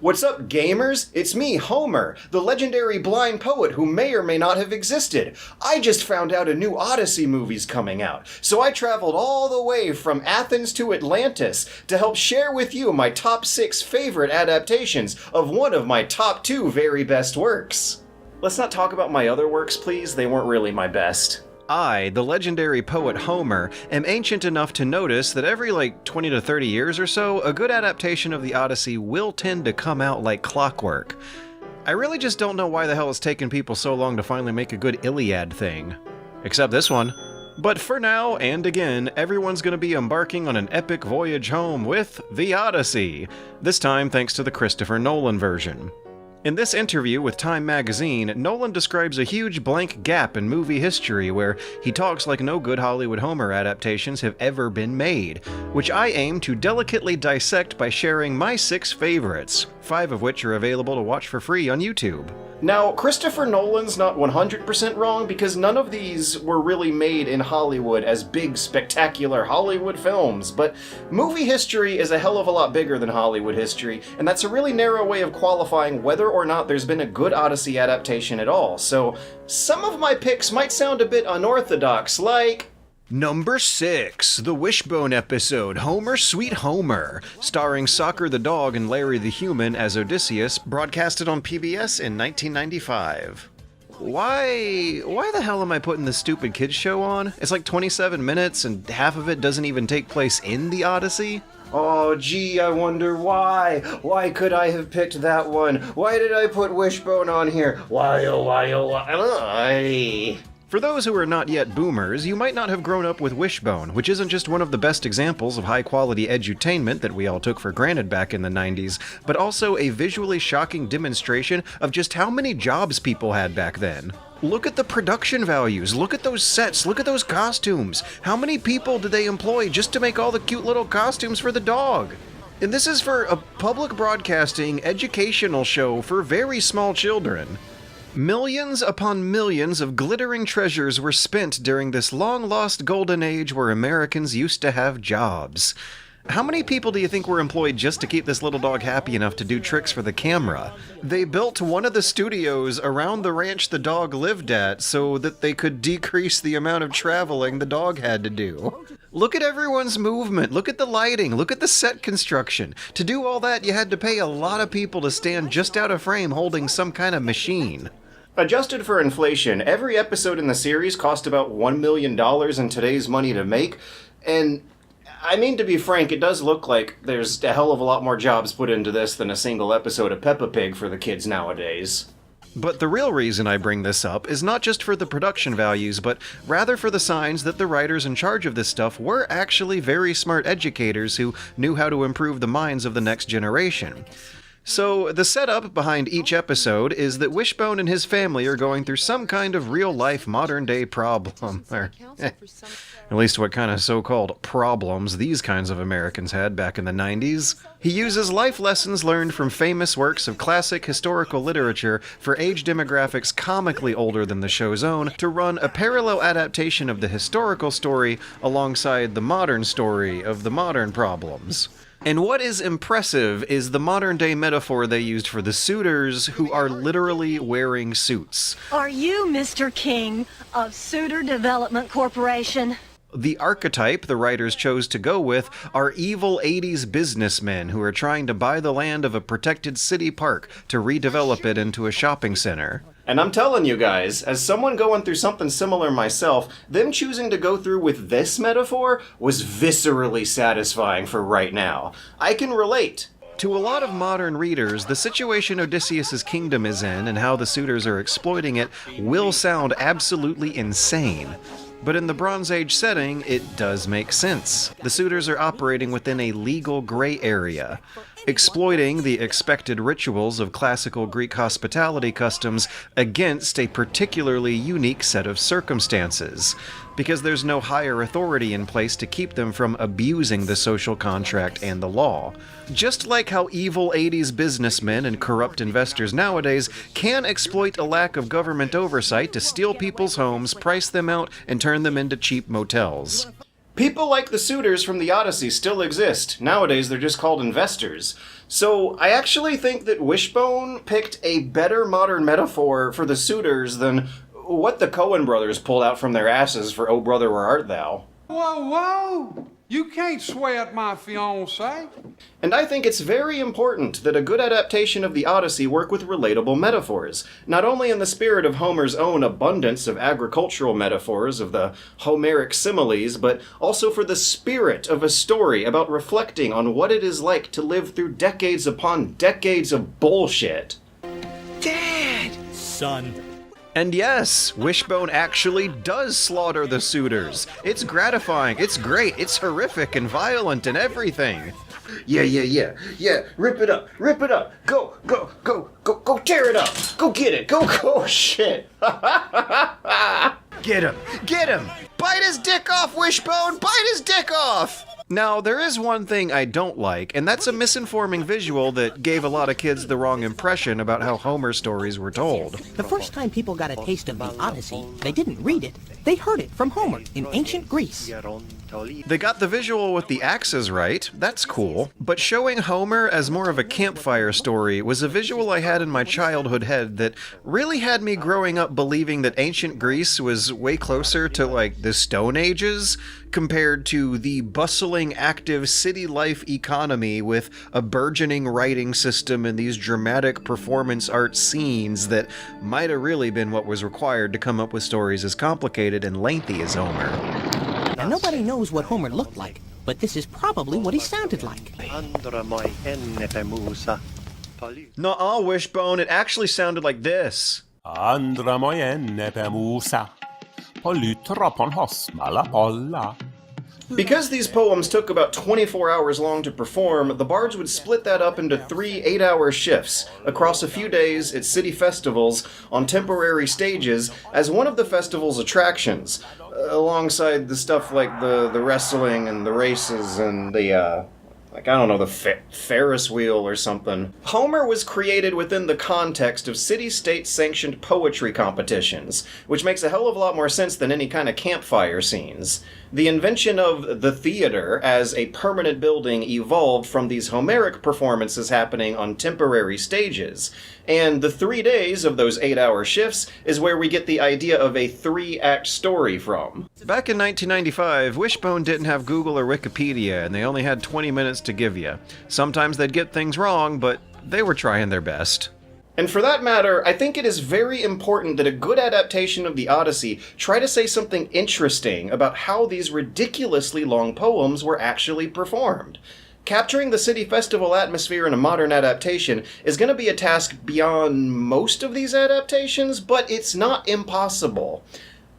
What's up, gamers? It's me, Homer, the legendary blind poet who may or may not have existed. I just found out a new Odyssey movie's coming out, so I traveled all the way from Athens to Atlantis to help share with you my top 6 favorite adaptations of one of my top 2 very best works. Let's not talk about my other works, please. They weren't really my best. I, the legendary poet Homer, am ancient enough to notice that every 20 to 30 years or so, a good adaptation of the Odyssey will tend to come out like clockwork. I really just don't know why the hell it's taken people so long to finally make a good Iliad thing. Except this one. But for now, and again, everyone's gonna be embarking on an epic voyage home with the Odyssey. This time thanks to the Christopher Nolan version. In this interview with Time magazine, Nolan describes a huge blank gap in movie history where he talks like no good Hollywood Homer adaptations have ever been made, which I aim to delicately dissect by sharing my 6 favorites, 5 of which are available to watch for free on YouTube. Now, Christopher Nolan's not 100% wrong because none of these were really made in Hollywood as big, spectacular Hollywood films, but movie history is a hell of a lot bigger than Hollywood history, and that's a really narrow way of qualifying whether or not there's been a good Odyssey adaptation at all, so some of my picks might sound a bit unorthodox, like... Number 6, the Wishbone episode, Homer Sweet Homer, starring Soccer the Dog and Larry the Human as Odysseus, broadcasted on PBS in 1995. Why the hell am I putting this stupid kids show on? It's like 27 minutes and half of it doesn't even take place in the Odyssey? Oh, gee, I wonder why. Why could I have picked that one? Why did I put Wishbone on here? Why, oh, why, oh, why? For those who are not yet boomers, you might not have grown up with Wishbone, which isn't just one of the best examples of high-quality edutainment that we all took for granted back in the 90s, but also a visually shocking demonstration of just how many jobs people had back then. Look at the production values, look at those sets, look at those costumes. How many people did they employ just to make all the cute little costumes for the dog? And this is for a public broadcasting educational show for very small children. Millions upon millions of glittering treasures were spent during this long-lost golden age where Americans used to have jobs. How many people do you think were employed just to keep this little dog happy enough to do tricks for the camera? They built one of the studios around the ranch the dog lived at so that they could decrease the amount of traveling the dog had to do. Look at everyone's movement, look at the lighting, look at the set construction. To do all that, you had to pay a lot of people to stand just out of frame holding some kind of machine. Adjusted for inflation, every episode in the series cost about $1 million in today's money to make, and I mean, to be frank, it does look like there's a hell of a lot more jobs put into this than a single episode of Peppa Pig for the kids nowadays. But the real reason I bring this up is not just for the production values, but rather for the signs that the writers in charge of this stuff were actually very smart educators who knew how to improve the minds of the next generation. So, the setup behind each episode is that Wishbone and his family are going through some kind of real-life, modern-day problem. Or, at least what kind of so-called problems these kinds of Americans had back in the 90s. He uses life lessons learned from famous works of classic historical literature for age demographics comically older than the show's own to run a parallel adaptation of the historical story alongside the modern story of the modern problems. And what is impressive is the modern-day metaphor they used for the suitors, who are literally wearing suits. Are you Mr. King of Suitor Development Corporation? The archetype the writers chose to go with are evil 80s businessmen who are trying to buy the land of a protected city park to redevelop it into a shopping center. And I'm telling you guys, as someone going through something similar myself, them choosing to go through with this metaphor was viscerally satisfying for right now. I can relate. To a lot of modern readers, the situation Odysseus' kingdom is in and how the suitors are exploiting it will sound absolutely insane. But in the Bronze Age setting, it does make sense. The suitors are operating within a legal gray area, exploiting the expected rituals of classical Greek hospitality customs against a particularly unique set of circumstances, because there's no higher authority in place to keep them from abusing the social contract and the law. Just like how evil 80s businessmen and corrupt investors nowadays can exploit a lack of government oversight to steal people's homes, price them out, and turn them into cheap motels. People like the suitors from the Odyssey still exist. Nowadays, they're just called investors. So I actually think that Wishbone picked a better modern metaphor for the suitors than what the Coen brothers pulled out from their asses for Oh Brother, Where Art Thou? Whoa, whoa! You can't sweat my fiancé. And I think it's very important that a good adaptation of the Odyssey work with relatable metaphors, not only in the spirit of Homer's own abundance of agricultural metaphors of the Homeric similes, but also for the spirit of a story about reflecting on what it is like to live through decades upon decades of bullshit. Dad! Son. And yes, Wishbone actually does slaughter the suitors. It's gratifying, it's great, it's horrific and violent and everything. Yeah, rip it up, go, tear it up, go get it, go, shit. Get him, bite his dick off, Wishbone, bite his dick off! Now, there is one thing I don't like, and that's a misinforming visual that gave a lot of kids the wrong impression about how Homer stories were told. The first time people got a taste of the Odyssey, they didn't read it. They heard it from Homer in ancient Greece. They got the visual with the axes right, that's cool, but showing Homer as more of a campfire story was a visual I had in my childhood head that really had me growing up believing that ancient Greece was way closer to, like, the Stone Ages compared to the bustling, active city life economy with a burgeoning writing system and these dramatic performance art scenes that might have really been what was required to come up with stories as complicated and lengthy as Homer. Now, nobody knows what Homer looked like, but this is probably what he sounded like. Nuh-uh, Wishbone, it actually sounded like this. Because these poems took about 24 hours long to perform, the bards would split that up into 3 8-hour shifts across a few days at city festivals on temporary stages as one of the festival's attractions, alongside the stuff like the wrestling and the races and the, the Ferris wheel or something. Homer was created within the context of city-state-sanctioned poetry competitions, which makes a hell of a lot more sense than any kind of campfire scenes. The invention of the theater as a permanent building evolved from these Homeric performances happening on temporary stages, and the 3 days of those 8-hour shifts is where we get the idea of a 3-act story from. Back in 1995, Wishbone didn't have Google or Wikipedia, and they only had 20 minutes to give you. Sometimes they'd get things wrong, but they were trying their best. And for that matter, I think it is very important that a good adaptation of the Odyssey try to say something interesting about how these ridiculously long poems were actually performed. Capturing the city festival atmosphere in a modern adaptation is going to be a task beyond most of these adaptations, but it's not impossible.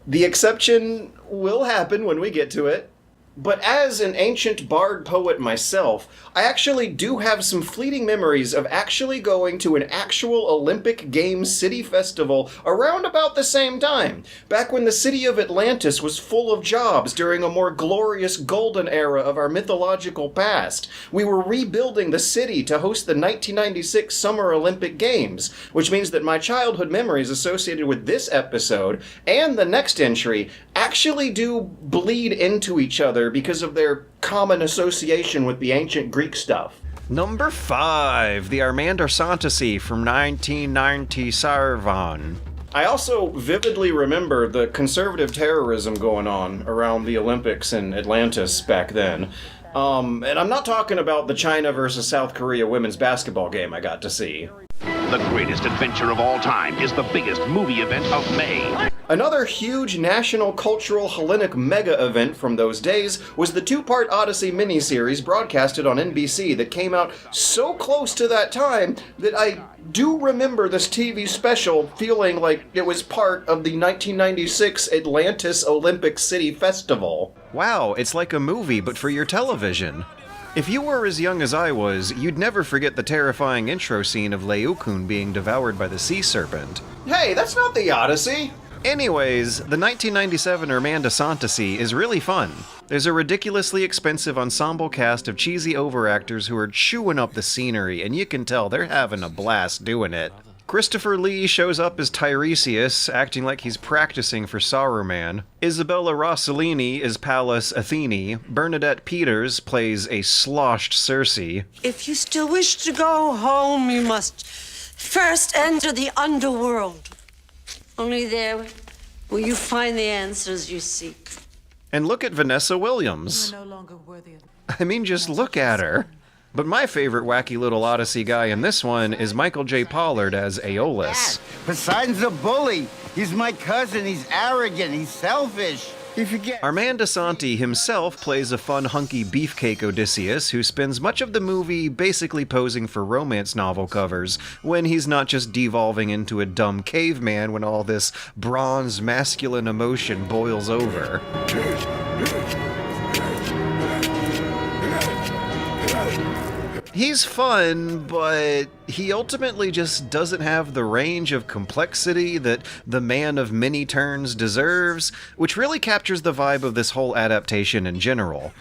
The exception will happen when we get to it. But as an ancient bard poet myself, I actually do have some fleeting memories of actually going to an actual Olympic Games city festival around about the same time, back when the city of Atlantis was full of jobs during a more glorious golden era of our mythological past. We were rebuilding the city to host the 1996 Summer Olympic Games, which means that my childhood memories associated with this episode and the next entry actually do bleed into each other because of their common association with the ancient Greek stuff. Number 5, the Armand-Arsantasy from 1997. I also vividly remember the conservative terrorism going on around the Olympics in Atlantis back then. And I'm not talking about the China versus South Korea women's basketball game I got to see. The greatest adventure of all time is the biggest movie event of May. Another huge national cultural Hellenic mega event from those days was the 2-part Odyssey miniseries broadcasted on NBC that came out so close to that time that I do remember this TV special feeling like it was part of the 1996 Atlantis Olympic City Festival. Wow, it's like a movie but for your television. If you were as young as I was, you'd never forget the terrifying intro scene of Laocoon being devoured by the sea serpent. Hey, that's not the Odyssey! Anyways, the 1997 Armand-Arsantasy is really fun. There's a ridiculously expensive ensemble cast of cheesy overactors who are chewing up the scenery, and you can tell they're having a blast doing it. Christopher Lee shows up as Tiresias, acting like he's practicing for Saruman. Isabella Rossellini is Pallas Athene. Bernadette Peters plays a sloshed Circe. If you still wish to go home, you must first enter the underworld. Only there will you find the answers you seek. And look at Vanessa Williams. You are no longer worthy of... I mean, just look at her. But my favorite wacky little Odyssey guy in this one is Michael J. Pollard as Aeolus. Poseidon's a bully. He's my cousin. He's arrogant. He's selfish. You forget. Armand Asante himself plays a fun, hunky beefcake Odysseus who spends much of the movie basically posing for romance novel covers when he's not just devolving into a dumb caveman when all this bronze masculine emotion boils over. He's fun, but he ultimately just doesn't have the range of complexity that the man of many turns deserves, which really captures the vibe of this whole adaptation in general.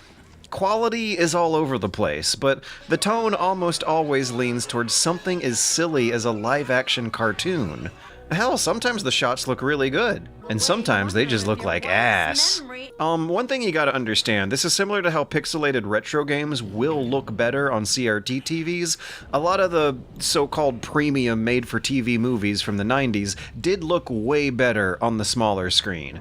Quality is all over the place, but the tone almost always leans towards something as silly as a live-action cartoon. Hell, sometimes the shots look really good, and sometimes they just look like ass. One thing you gotta understand, this is similar to how pixelated retro games will look better on CRT TVs. A lot of the so-called premium made-for-TV movies from the 90s did look way better on the smaller screen.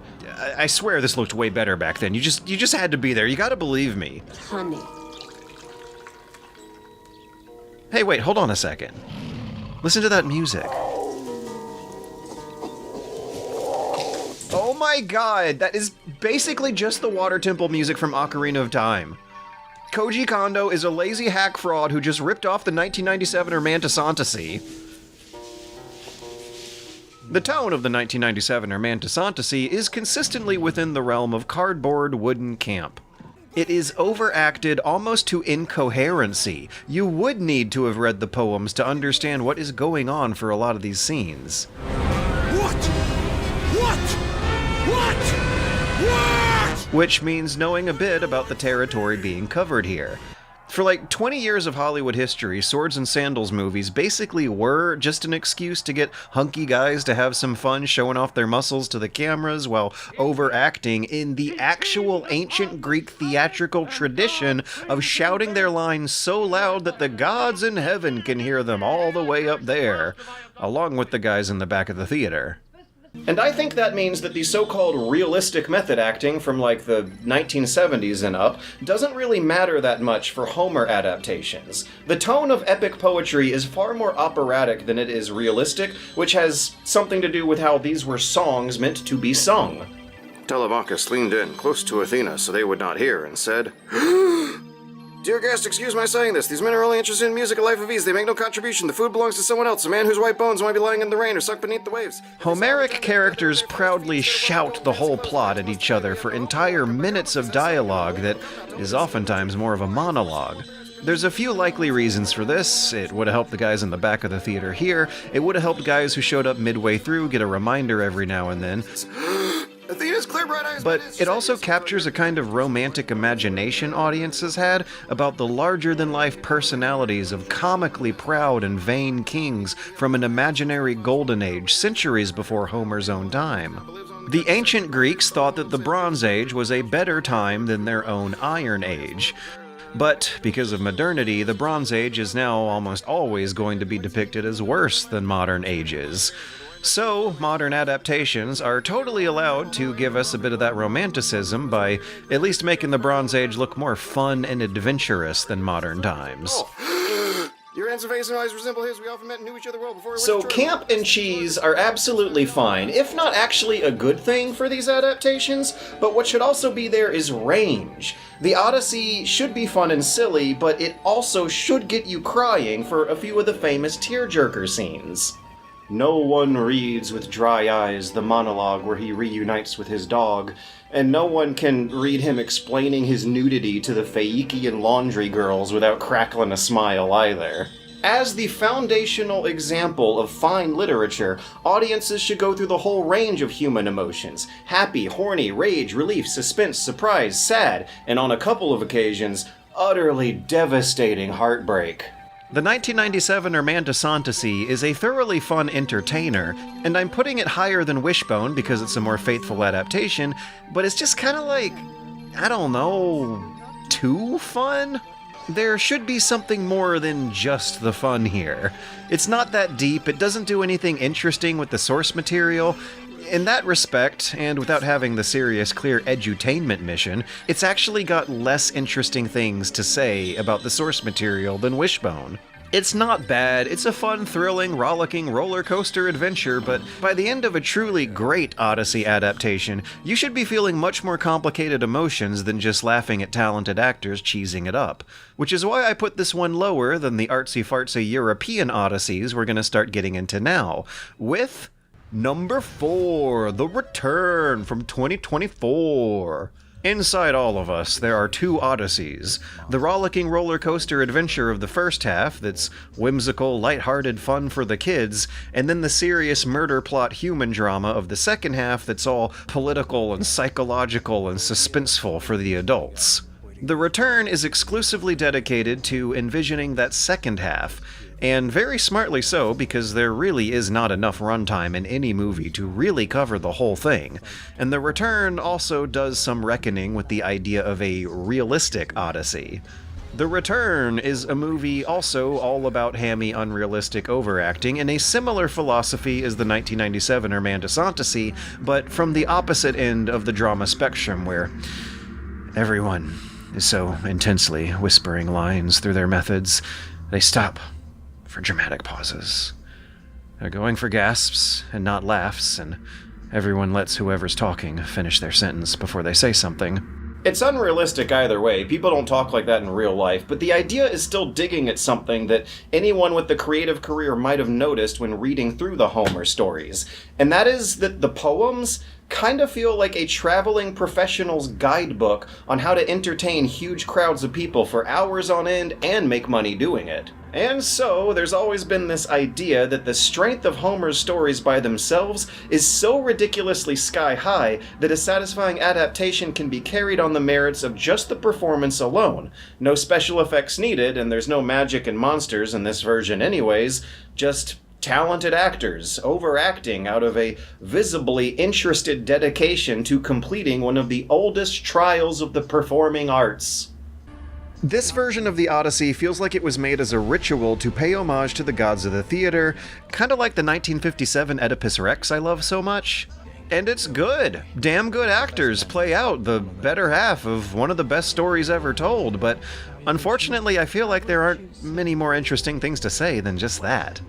I swear this looked way better back then. You just had to be there. You gotta believe me. Honey. Hey, wait, hold on a second. Listen to that music. Oh my god, that is basically just the water temple music from Ocarina of Time. Koji Kondo is a lazy hack fraud who just ripped off the 1997 Romantisantasy. The tone of the 1997 Romantisantasy is consistently within the realm of cardboard wooden camp. It is overacted almost to incoherency. You would need to have read the poems to understand what is going on for a lot of these scenes. Which means knowing a bit about the territory being covered here. For like 20 years of Hollywood history, swords and sandals movies basically were just an excuse to get hunky guys to have some fun showing off their muscles to the cameras while overacting in the actual ancient Greek theatrical tradition of shouting their lines so loud that the gods in heaven can hear them all the way up there, along with the guys in the back of the theater. And I think that means that the so-called realistic method acting from like the 1970s and up doesn't really matter that much for Homer adaptations. The tone of epic poetry is far more operatic than it is realistic, which has something to do with how these were songs meant to be sung. Telemachus leaned in close to Athena so they would not hear and said, "Dear guest, excuse my saying this. These men are only interested in music, a life of ease. They make no contribution. The food belongs to someone else, a man whose white bones might be lying in the rain or sunk beneath the waves." Homeric characters proudly shout the whole plot at each other for entire minutes of dialogue that is oftentimes more of a monologue. There's a few likely reasons for this. It would have helped the guys in the back of the theater hear. It would have helped guys who showed up midway through get a reminder every now and then. Athena's clear bright eyes. But it also captures a kind of romantic imagination audiences had about the larger-than-life personalities of comically proud and vain kings from an imaginary golden age centuries before Homer's own time. The ancient Greeks thought that the Bronze Age was a better time than their own Iron Age. But because of modernity, the Bronze Age is now almost always going to be depicted as worse than modern ages. So, modern adaptations are totally allowed to give us a bit of that romanticism by at least making the Bronze Age look more fun and adventurous than modern times. Your handsome face and eyes resemble his. We often met and knew each other well before we So, camp and cheese are absolutely fine, if not actually a good thing for these adaptations, but what should also be there is range. The Odyssey should be fun and silly, but it also should get you crying for a few of the famous tearjerker scenes. No one reads with dry eyes the monologue where he reunites with his dog, and no one can read him explaining his nudity to the Phaeacian laundry girls without crackling a smile either. As the foundational example of fine literature, audiences should go through the whole range of human emotions: happy, horny, rage, relief, suspense, surprise, sad, and on a couple of occasions, utterly devastating heartbreak. The 1997 Romanticantasy is a thoroughly fun entertainer, and I'm putting it higher than Wishbone because it's a more faithful adaptation, but it's just kind of like, I don't know, too fun? There should be something more than just the fun here. It's not that deep, it doesn't do anything interesting with the source material. In that respect, and without having the serious, clear edutainment mission, it's actually got less interesting things to say about the source material than Wishbone. It's not bad, it's a fun, thrilling, rollicking roller coaster adventure, but by the end of a truly great Odyssey adaptation, you should be feeling much more complicated emotions than just laughing at talented actors cheesing it up. Which is why I put this one lower than the artsy-fartsy European Odysseys we're gonna start getting into now, with number 4, The Return from 2024. Inside all of us, there are two Odysseys. The rollicking roller coaster adventure of the first half that's whimsical, lighthearted fun for the kids, and then the serious murder plot human drama of the second half that's all political and psychological and suspenseful for the adults. The Return is exclusively dedicated to envisioning that second half, and very smartly so, because there really is not enough runtime in any movie to really cover the whole thing. And The Return also does some reckoning with the idea of a realistic Odyssey. The Return is a movie also all about hammy, unrealistic overacting in a similar philosophy as the 1997 Romanticantasy, but from the opposite end of the drama spectrum, where everyone is so intensely whispering lines through their methods, they stop for dramatic pauses. They're going for gasps and not laughs, and everyone lets whoever's talking finish their sentence before they say something. It's unrealistic either way. People don't talk like that in real life, but the idea is still digging at something that anyone with a creative career might have noticed when reading through the Homer stories. And that is that the poems kind of feel like a traveling professional's guidebook on how to entertain huge crowds of people for hours on end and make money doing it. And so, there's always been this idea that the strength of Homer's stories by themselves is so ridiculously sky-high that a satisfying adaptation can be carried on the merits of just the performance alone. No special effects needed, and there's no magic and monsters in this version anyways, just talented actors overacting out of a visibly interested dedication to completing one of the oldest trials of the performing arts. This version of the Odyssey feels like it was made as a ritual to pay homage to the gods of the theater, kind of like the 1957 Oedipus Rex I love so much. And it's good. Damn good actors play out the better half of one of the best stories ever told, but unfortunately I feel like there aren't many more interesting things to say than just that.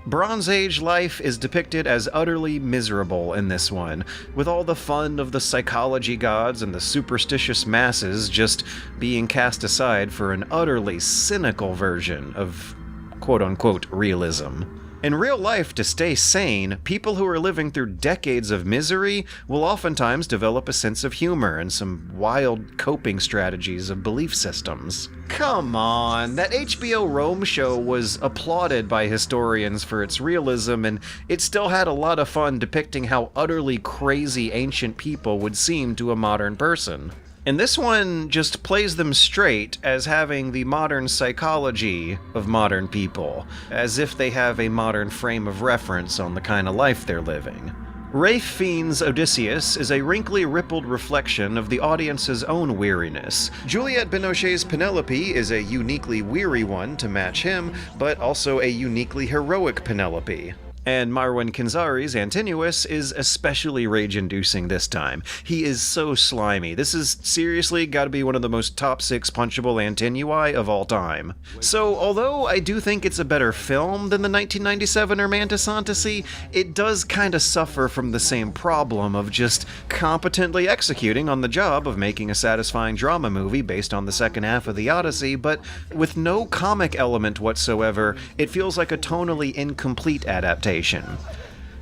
Bronze Age life is depicted as utterly miserable in this one, with all the fun of the psychology gods and the superstitious masses just being cast aside for an utterly cynical version of quote-unquote realism. In real life, to stay sane, people who are living through decades of misery will oftentimes develop a sense of humor and some wild coping strategies of belief systems. Come on, that HBO Rome show was applauded by historians for its realism, and it still had a lot of fun depicting how utterly crazy ancient people would seem to a modern person. And this one just plays them straight as having the modern psychology of modern people, as if they have a modern frame of reference on the kind of life they're living. Ralph Fiennes' Odysseus is a wrinkly, rippled reflection of the audience's own weariness. Juliette Binochet's Penelope is a uniquely weary one to match him, but also a uniquely heroic Penelope. And Marwan Kenzari's Antinous is especially rage-inducing this time. He is so slimy. This is seriously gotta be one of the most top 6 punchable Antinui of all time. So, although I do think it's a better film than the 1997 Romanticantasy, it does kinda suffer from the same problem of just competently executing on the job of making a satisfying drama movie based on the second half of the Odyssey, but with no comic element whatsoever, it feels like a tonally incomplete adaptation.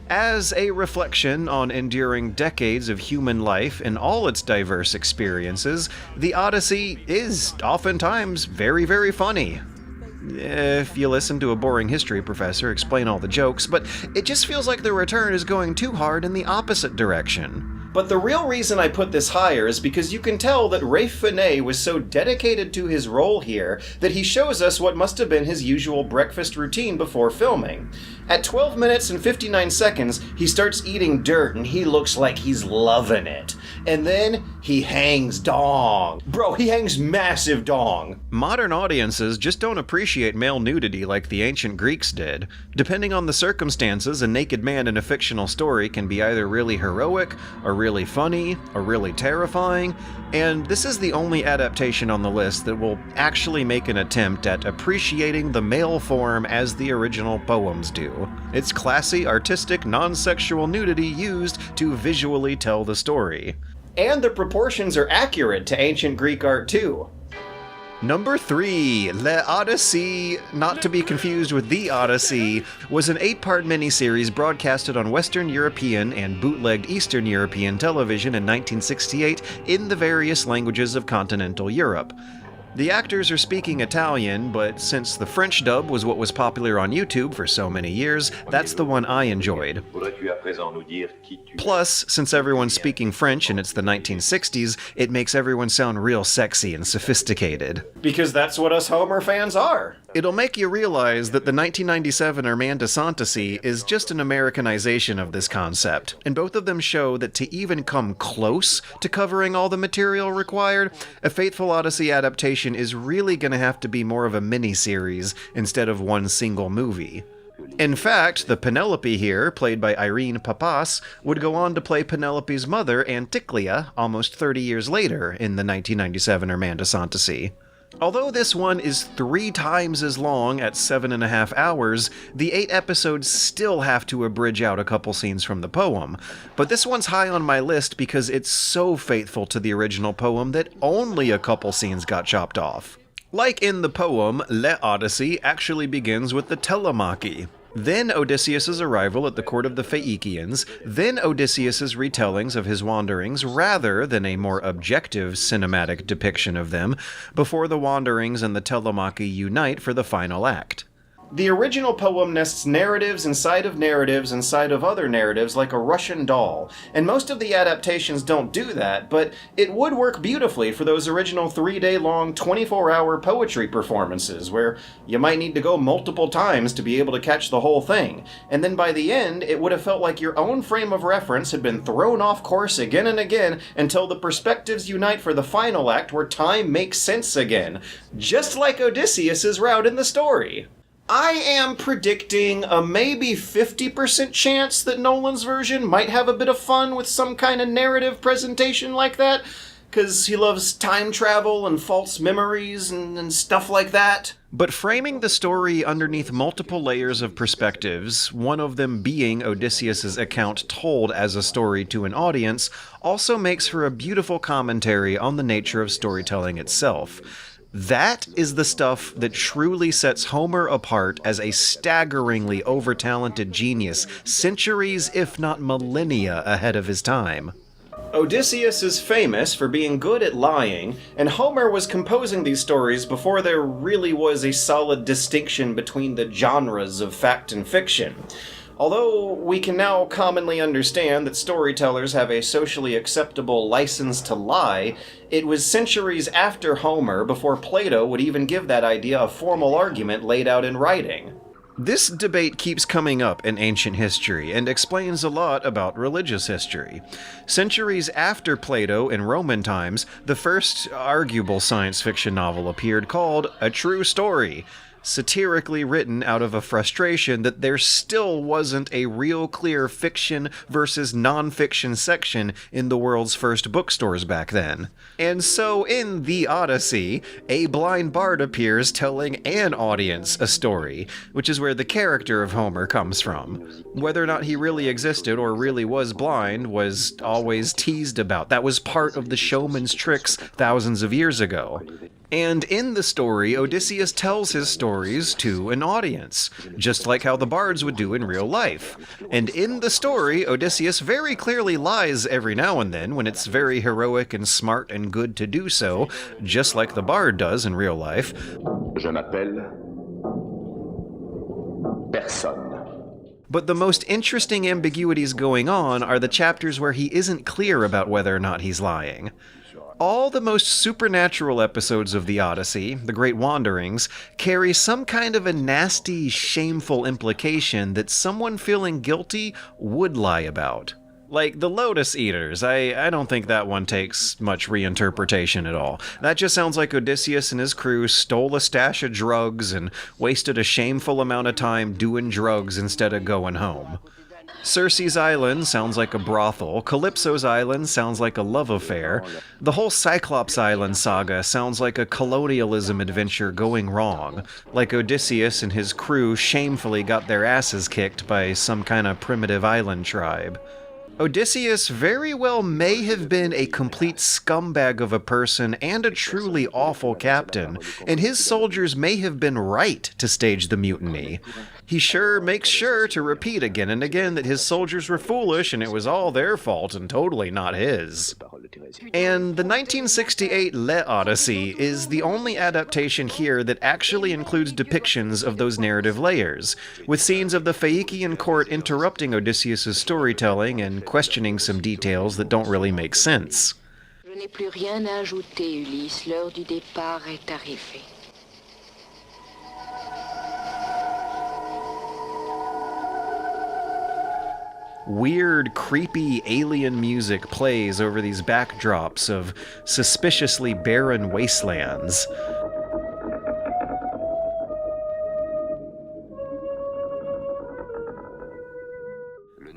As a reflection on enduring decades of human life in all its diverse experiences, the Odyssey is oftentimes very, very funny. If you listen to a boring history professor explain all the jokes, but it just feels like The Return is going too hard in the opposite direction. But the real reason I put this higher is because you can tell that Rafe Finet was so dedicated to his role here that he shows us what must have been his usual breakfast routine before filming. At 12 minutes and 59 seconds, he starts eating dirt and he looks like he's loving it. And then he hangs dong. Bro, he hangs massive dong. Modern audiences just don't appreciate male nudity like the ancient Greeks did. Depending on the circumstances, a naked man in a fictional story can be either really heroic, or really funny, or really terrifying, and this is the only adaptation on the list that will actually make an attempt at appreciating the male form as the original poems do. It's classy, artistic, non-sexual nudity used to visually tell the story. And the proportions are accurate to ancient Greek art too. Number 3, Le Odyssey, not to be confused with The Odyssey, was an 8-part miniseries broadcasted on Western European and bootlegged Eastern European television in 1968 in the various languages of continental Europe. The actors are speaking Italian, but since the French dub was what was popular on YouTube for so many years, that's the one I enjoyed. Plus, since everyone's speaking French and it's the 1960s, it makes everyone sound real sexy and sophisticated. Because that's what us Homer fans are. It'll make you realize that the 1997 Armanda Santasy is just an Americanization of this concept, and both of them show that to even come close to covering all the material required, a Faithful Odyssey adaptation is really going to have to be more of a mini-series instead of one single movie. In fact, the Penelope here, played by Irene Papas, would go on to play Penelope's mother, Anticlea, almost 30 years later in the 1997 Armanda Santasy. Although this one is 3 times as long at 7.5 hours, the 8 episodes still have to abridge out a couple scenes from the poem. But this one's high on my list because it's so faithful to the original poem that only a couple scenes got chopped off. Like in the poem, Le Odyssey actually begins with the Telemachy. Then Odysseus' arrival at the court of the Phaeacians, then Odysseus' retellings of his wanderings rather than a more objective cinematic depiction of them, before the wanderings and the Telemachy unite for the final act. The original poem nests narratives inside of narratives inside of other narratives like a Russian doll, and most of the adaptations don't do that, but it would work beautifully for those original 3-day-long, 24-hour poetry performances, where you might need to go multiple times to be able to catch the whole thing, and then by the end, it would have felt like your own frame of reference had been thrown off course again and again until the perspectives unite for the final act where time makes sense again, just like Odysseus' route in the story. I am predicting a maybe 50% chance that Nolan's version might have a bit of fun with some kind of narrative presentation like that, because he loves time travel and false memories and stuff like that. But framing the story underneath multiple layers of perspectives, one of them being Odysseus' account told as a story to an audience, also makes for a beautiful commentary on the nature of storytelling itself. That is the stuff that truly sets Homer apart as a staggeringly over-talented genius, centuries if not millennia ahead of his time. Odysseus is famous for being good at lying, and Homer was composing these stories before there really was a solid distinction between the genres of fact and fiction. Although we can now commonly understand that storytellers have a socially acceptable license to lie, it was centuries after Homer before Plato would even give that idea a formal argument laid out in writing. This debate keeps coming up in ancient history and explains a lot about religious history. Centuries after Plato in Roman times, the first arguable science fiction novel appeared called A True Story, satirically written out of a frustration that there still wasn't a real clear fiction versus non-fiction section in the world's first bookstores back then. And so in The Odyssey, a blind bard appears telling an audience a story, which is where the character of Homer comes from. Whether or not he really existed or really was blind was always teased about. That was part of the showman's tricks thousands of years ago. And in the story, Odysseus tells his stories to an audience, just like how the bards would do in real life. And in the story, Odysseus very clearly lies every now and then when it's very heroic and smart and good to do so, just like the bard does in real life. Je n'appelle personne. But the most interesting ambiguities going on are the chapters where he isn't clear about whether or not he's lying. All the most supernatural episodes of the Odyssey, the Great Wanderings, carry some kind of a nasty, shameful implication that someone feeling guilty would lie about. Like the Lotus Eaters, I don't think that one takes much reinterpretation at all. That just sounds like Odysseus and his crew stole a stash of drugs and wasted a shameful amount of time doing drugs instead of going home. Circe's Island sounds like a brothel, Calypso's Island sounds like a love affair, the whole Cyclops Island saga sounds like a colonialism adventure going wrong, like Odysseus and his crew shamefully got their asses kicked by some kind of primitive island tribe. Odysseus very well may have been a complete scumbag of a person and a truly awful captain, and his soldiers may have been right to stage the mutiny. He sure makes sure to repeat again and again that his soldiers were foolish and it was all their fault and totally not his. And the 1968 Le Odyssey is the only adaptation here that actually includes depictions of those narrative layers, with scenes of the Phaeacian court interrupting Odysseus' storytelling and questioning some details that don't really make sense. Je n'ai plus rien à ajouter, Ulysse. L'heure du départ est arrivée. Weird, creepy alien music plays over these backdrops of suspiciously barren wastelands.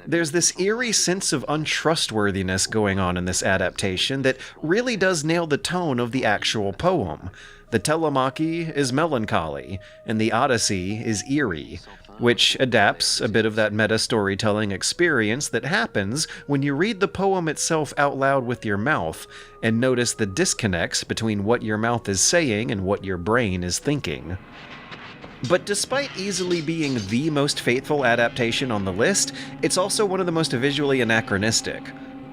There's this eerie sense of untrustworthiness going on in this adaptation that really does nail the tone of the actual poem. The Telemachy is melancholy, and the Odyssey is eerie, which adapts a bit of that meta-storytelling experience that happens when you read the poem itself out loud with your mouth and notice the disconnects between what your mouth is saying and what your brain is thinking. But despite easily being the most faithful adaptation on the list, it's also one of the most visually anachronistic.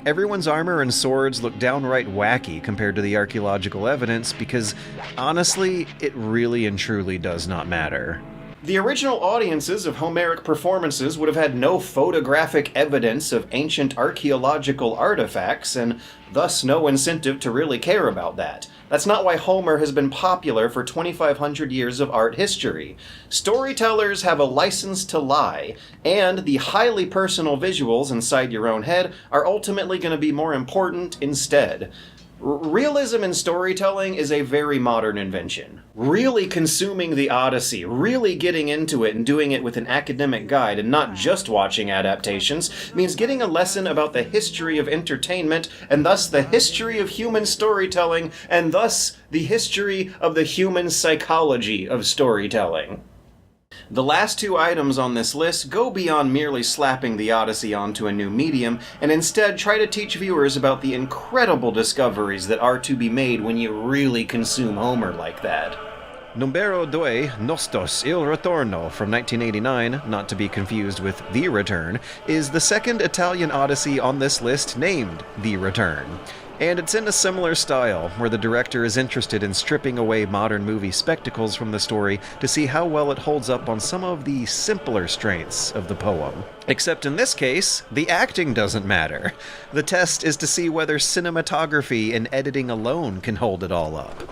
Everyone's armor and swords look downright wacky compared to the archaeological evidence because, honestly, it really and truly does not matter. The original audiences of Homeric performances would have had no photographic evidence of ancient archaeological artifacts, and thus no incentive to really care about that. That's not why Homer has been popular for 2,500 years of art history. Storytellers have a license to lie, and the highly personal visuals inside your own head are ultimately going to be more important instead. Realism in storytelling is a very modern invention. Really consuming the Odyssey, really getting into it and doing it with an academic guide and not just watching adaptations, means getting a lesson about the history of entertainment and thus the history of human storytelling and thus the history of the human psychology of storytelling. The last two items on this list go beyond merely slapping the Odyssey onto a new medium, and instead try to teach viewers about the incredible discoveries that are to be made when you really consume Homer like that. Numero 2, Nostos il Ritorno from 1989, not to be confused with The Return, is the second Italian Odyssey on this list named The Return. And it's in a similar style, where the director is interested in stripping away modern movie spectacles from the story to see how well it holds up on some of the simpler strengths of the poem. Except in this case, the acting doesn't matter. The test is to see whether cinematography and editing alone can hold it all up.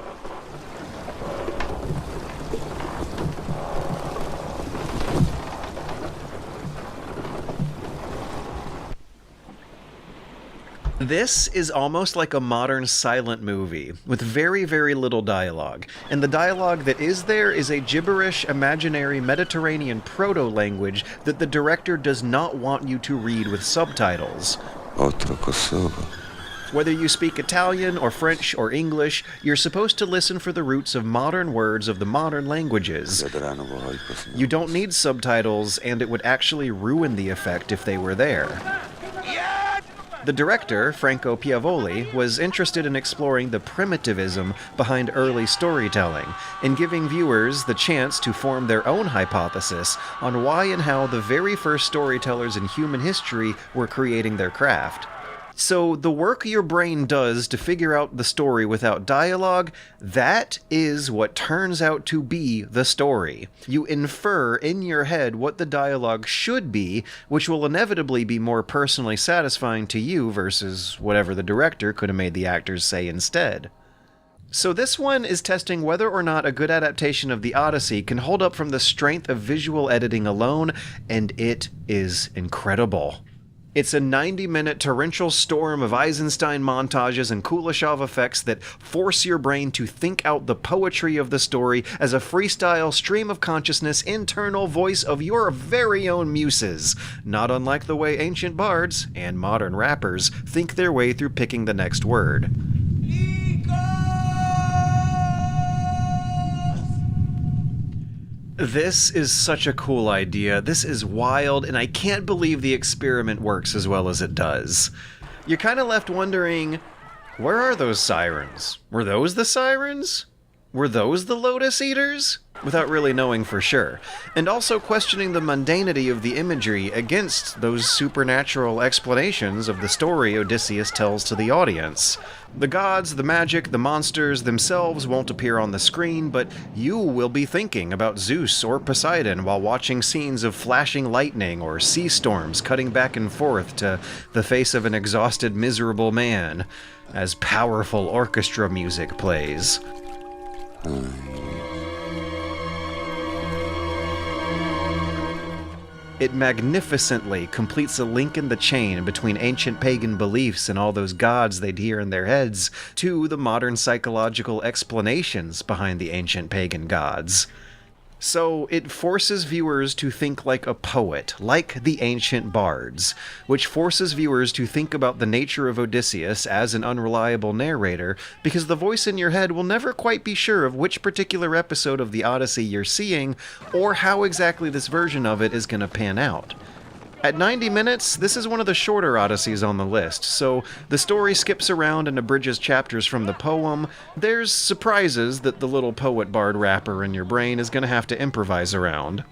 This is almost like a modern silent movie, with very, very little dialogue, and the dialogue that is there is a gibberish, imaginary Mediterranean proto-language that the director does not want you to read with subtitles. Whether you speak Italian or French or English, you're supposed to listen for the roots of modern words of the modern languages. You don't need subtitles, and it would actually ruin the effect if they were there. The director, Franco Piavoli, was interested in exploring the primitivism behind early storytelling and giving viewers the chance to form their own hypothesis on why and how the very first storytellers in human history were creating their craft. So the work your brain does to figure out the story without dialogue, that is what turns out to be the story. You infer in your head what the dialogue should be, which will inevitably be more personally satisfying to you versus whatever the director could have made the actors say instead. So this one is testing whether or not a good adaptation of the Odyssey can hold up from the strength of visual editing alone, and it is incredible. It's a 90-minute torrential storm of Eisenstein montages and Kuleshov effects that force your brain to think out the poetry of the story as a freestyle stream of consciousness internal voice of your very own muses, not unlike the way ancient bards and modern rappers think their way through picking the next word. This is such a cool idea. This is wild, and I can't believe the experiment works as well as it does. You're kind of left wondering, where are those sirens? Were those the sirens? Were those the Lotus Eaters? Without really knowing for sure. And also questioning the mundanity of the imagery against those supernatural explanations of the story Odysseus tells to the audience. The gods, the magic, the monsters themselves won't appear on the screen, but you will be thinking about Zeus or Poseidon while watching scenes of flashing lightning or sea storms cutting back and forth to the face of an exhausted, miserable man, as powerful orchestra music plays. It magnificently completes a link in the chain between ancient pagan beliefs and all those gods they'd hear in their heads to the modern psychological explanations behind the ancient pagan gods. So it forces viewers to think like a poet, like the ancient bards, which forces viewers to think about the nature of Odysseus as an unreliable narrator, because the voice in your head will never quite be sure of which particular episode of the Odyssey you're seeing, or how exactly this version of it is going to pan out. At 90 minutes, this is one of the shorter Odysseys on the list, so the story skips around and abridges chapters from the poem. There's surprises that the little poet-bard rapper in your brain is going to have to improvise around.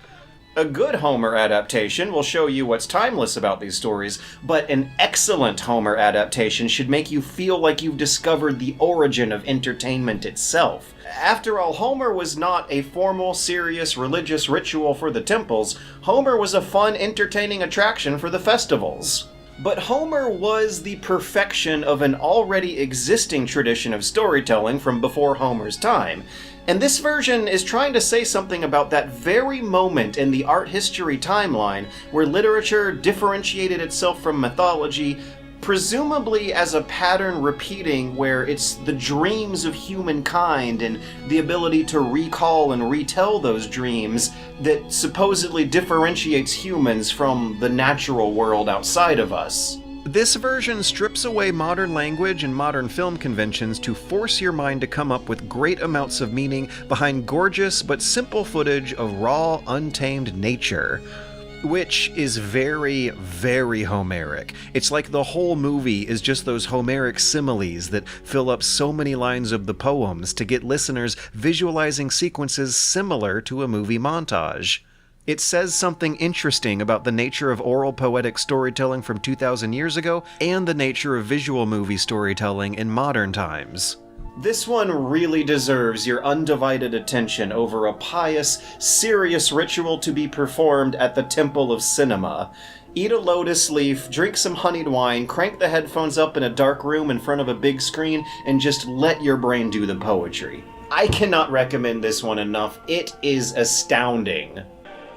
A good Homer adaptation will show you what's timeless about these stories, but an excellent Homer adaptation should make you feel like you've discovered the origin of entertainment itself. After all, Homer was not a formal, serious, religious ritual for the temples. Homer was a fun, entertaining attraction for the festivals. But Homer was the perfection of an already existing tradition of storytelling from before Homer's time. And this version is trying to say something about that very moment in the art history timeline where literature differentiated itself from mythology, presumably as a pattern repeating where it's the dreams of humankind and the ability to recall and retell those dreams that supposedly differentiates humans from the natural world outside of us. This version strips away modern language and modern film conventions to force your mind to come up with great amounts of meaning behind gorgeous but simple footage of raw, untamed nature. Which is very, very Homeric. It's like the whole movie is just those Homeric similes that fill up so many lines of the poems to get listeners visualizing sequences similar to a movie montage. It says something interesting about the nature of oral poetic storytelling from 2,000 years ago and the nature of visual movie storytelling in modern times. This one really deserves your undivided attention over a pious, serious ritual to be performed at the Temple of Cinema. Eat a lotus leaf, drink some honeyed wine, crank the headphones up in a dark room in front of a big screen, and just let your brain do the poetry. I cannot recommend this one enough. It is astounding.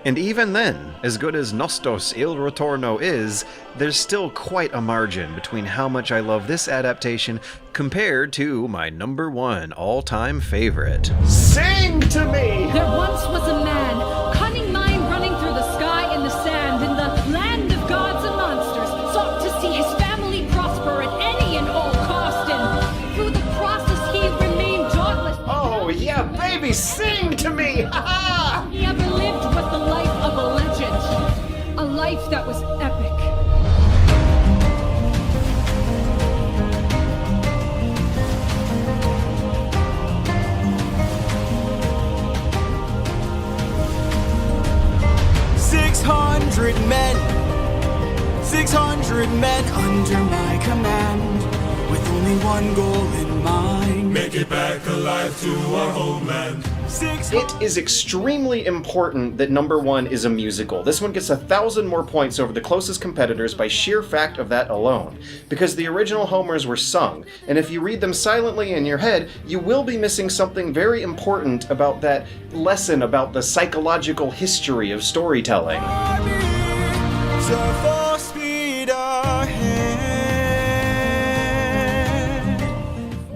And even then, as good as Nostos Il Ritorno is, there's still quite a margin between how much I love this adaptation compared to my number one all-time favorite. Sing to me! There once was a man, cunning mind running through the sky and the sand, in the land of gods and monsters, sought to see his family prosper at any and all cost, and through the process he remained dauntless. Oh yeah, baby, sing to me! Ha ha! He ever lived was the life of a legend, a life that was epic. $600 men, 600 men under my command, with only one goal in mind. Make it back alive to our homeland. It is extremely important that number one is a musical. This one gets 1,000 more points over the closest competitors by sheer fact of that alone, because the original Homers were sung, and if you read them silently in your head, you will be missing something very important about that lesson about the psychological history of storytelling.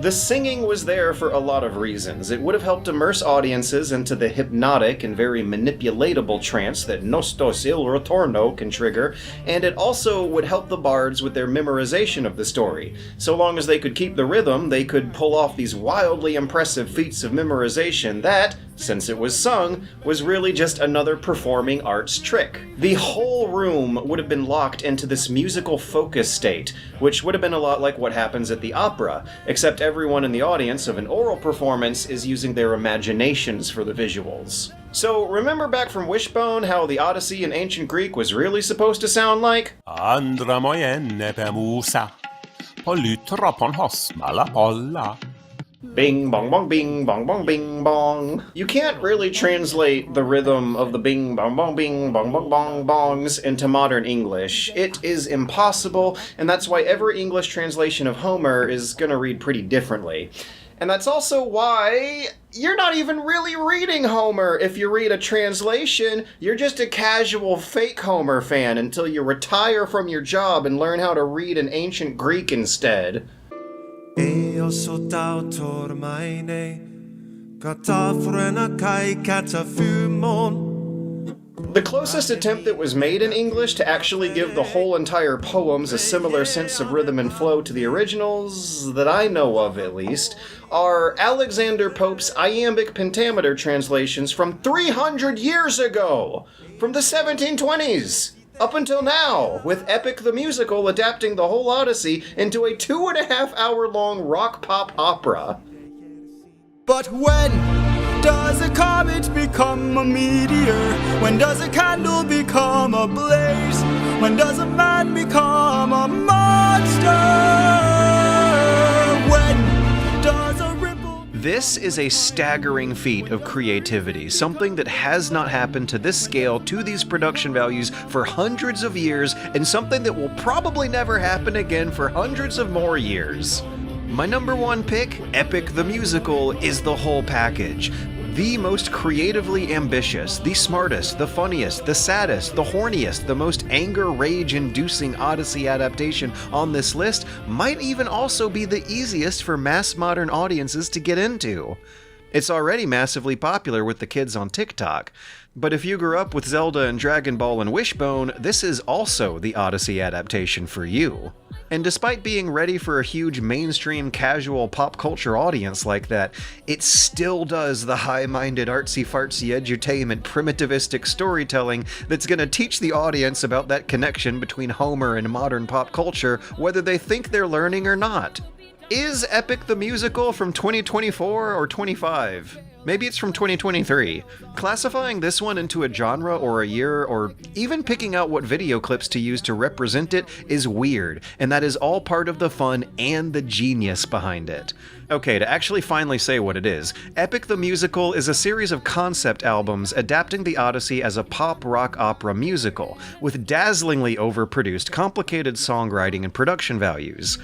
The singing was there for a lot of reasons. It would have helped immerse audiences into the hypnotic and very manipulatable trance that Nostos il Retorno can trigger, and it also would help the bards with their memorization of the story. So long as they could keep the rhythm, they could pull off these wildly impressive feats of memorization that, since it was sung, was really just another performing arts trick. The whole room would have been locked into this musical focus state, which would have been a lot like what happens at the opera, except everyone in the audience of an oral performance is using their imaginations for the visuals. So remember back from Wishbone how the Odyssey in ancient Greek was really supposed to sound like? Bing bong bong bing bong bong bing bong. You can't really translate the rhythm of the bing bong bong bing bong bong bong bongs into modern English. It is impossible, and that's why every English translation of Homer is gonna read pretty differently. And that's also why you're not even really reading Homer. If you read a translation, you're just a casual fake Homer fan until you retire from your job and learn how to read in ancient Greek instead. The closest attempt that was made in English to actually give the whole entire poems a similar sense of rhythm and flow to the originals, that I know of at least, are Alexander Pope's iambic pentameter translations from 300 years ago, from the 1720s. Up until now, with Epic the Musical adapting the whole Odyssey into a 2.5-hour-long rock-pop opera. But when does a comet become a meteor? When does a candle become a blaze? When does a man become a monster? When does a ripple... This is a staggering feat of creativity, something that has not happened to this scale, to these production values, for hundreds of years, and something that will probably never happen again for hundreds of more years. My number one pick, Epic the Musical, is the whole package. The most creatively ambitious, the smartest, the funniest, the saddest, the horniest, the most anger-rage-inducing Odyssey adaptation on this list might even also be the easiest for mass modern audiences to get into. It's already massively popular with the kids on TikTok. But if you grew up with Zelda and Dragon Ball and Wishbone, this is also the Odyssey adaptation for you. And despite being ready for a huge mainstream casual pop culture audience like that, it still does the high-minded artsy-fartsy edutainment primitivistic storytelling that's gonna teach the audience about that connection between Homer and modern pop culture, whether they think they're learning or not. Is Epic the Musical from 2024 or 25? Maybe it's from 2023. Classifying this one into a genre or a year, or even picking out what video clips to use to represent it is weird, and that is all part of the fun and the genius behind it. Okay, to actually finally say what it is, Epic the Musical is a series of concept albums adapting the Odyssey as a pop rock opera musical, with dazzlingly overproduced, complicated songwriting and production values.